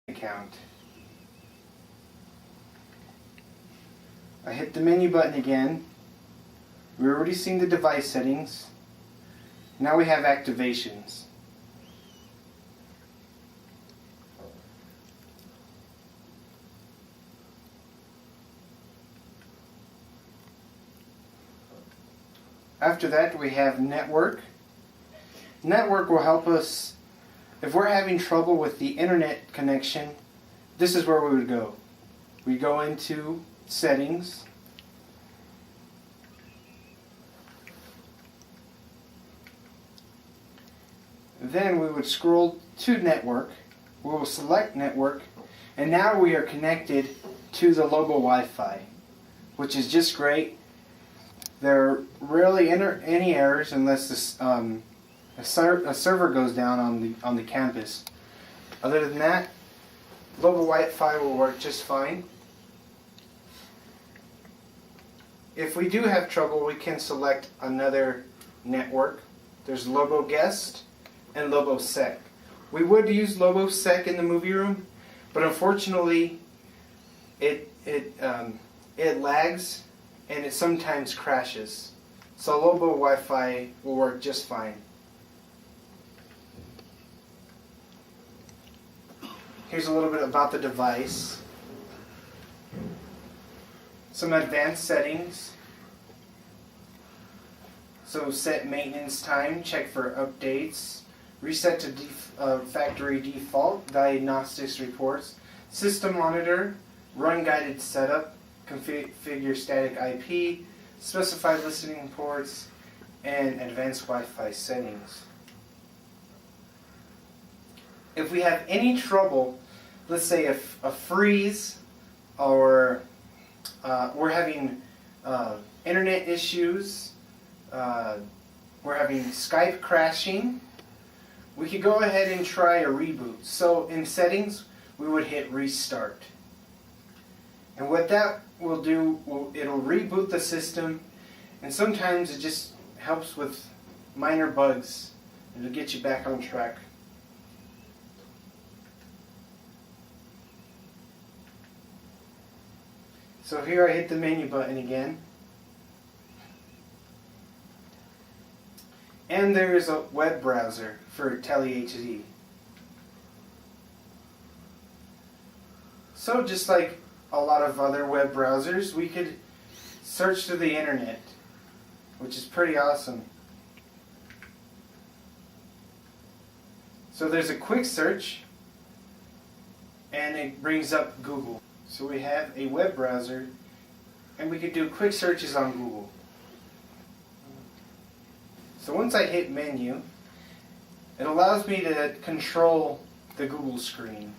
account. I hit the menu button again. We're already seeing the device settings. Now we have activations. After that we have network. Network will help us if we're having trouble with the internet connection. This is where we would go. We go into settings. Then we would scroll to network. We will select network, and now we are connected to the local Wi-Fi, which is just great. There are rarely any errors unless this, a server goes down on the campus. Other than that, local Wi-Fi will work just fine. If we do have trouble, we can select another network. There's Logo Guest and Logo Sec. We would use Logo Sec in the movie room, but unfortunately, it lags and it sometimes crashes. So Logo Wi-Fi will work just fine. Here's a little bit about the device. Some advanced settings. So set maintenance time, check for updates, reset to factory default, diagnostics reports, system monitor, run guided setup, configure static IP, specify listening ports, and advanced Wi-Fi settings. If we have any trouble, let's say a freeze, or we're having internet issues, we're having Skype crashing, we could go ahead and try a reboot. So in settings, we would hit restart. And what that will do, it'll reboot the system, and sometimes it just helps with minor bugs. It'll get you back on track. So here I hit the menu button again. And there is a web browser for TeleHD. So just like a lot of other web browsers, we could search through the internet, which is pretty awesome. So there's a quick search, and it brings up Google. So we have a web browser, and we could do quick searches on Google. So once I hit menu, it allows me to control the Google screen.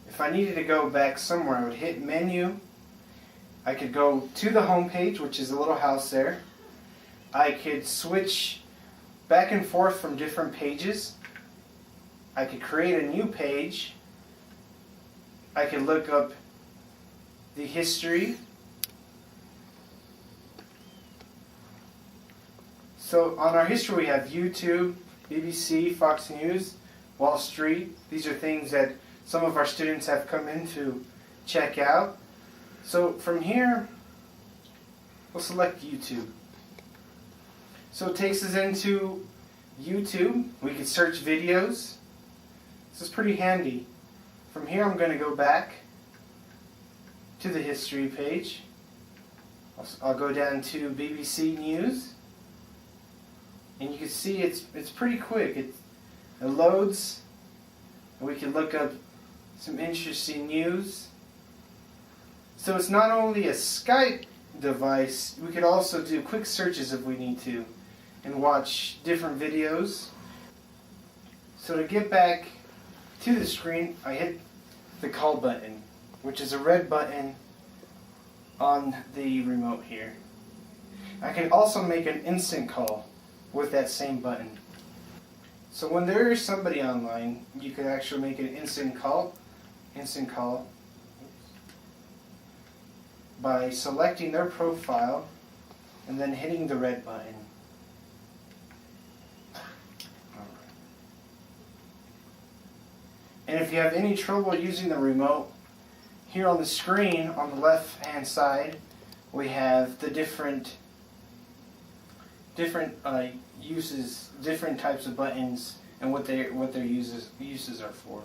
If I needed to go back somewhere, I would hit menu. I could go to the home page, which is a little house there. I could switch back and forth from different pages. I could create a new page. I could look up the history. So on our history we have YouTube, BBC, Fox News, Wall Street. These are things that some of our students have come in to check out. So from here, we'll select YouTube. So it takes us into YouTube. We can search videos. This is pretty handy. From here I'm going to go back to the history page. I'll go down to BBC News. And you can see it's pretty quick. It loads, and we can look up some interesting news. So it's not only a Skype device, we could also do quick searches if we need to, and watch different videos. So to get back to the screen, I hit the call button, which is a red button on the remote here. I can also make an instant call with that same button. So when there is somebody online, you can actually make an instant call by selecting their profile and then hitting the red button. And if you have any trouble using the remote, here on the screen on the left hand side we have the different uses, different types of buttons and what their uses are for.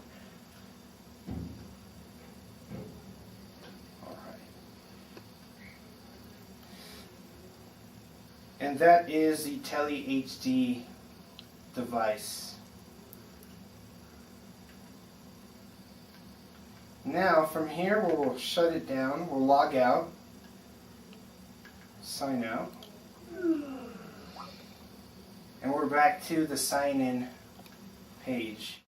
And that is the Tele HD device. Now from here we'll shut it down, we'll log out, sign out, and we're back to the sign in page.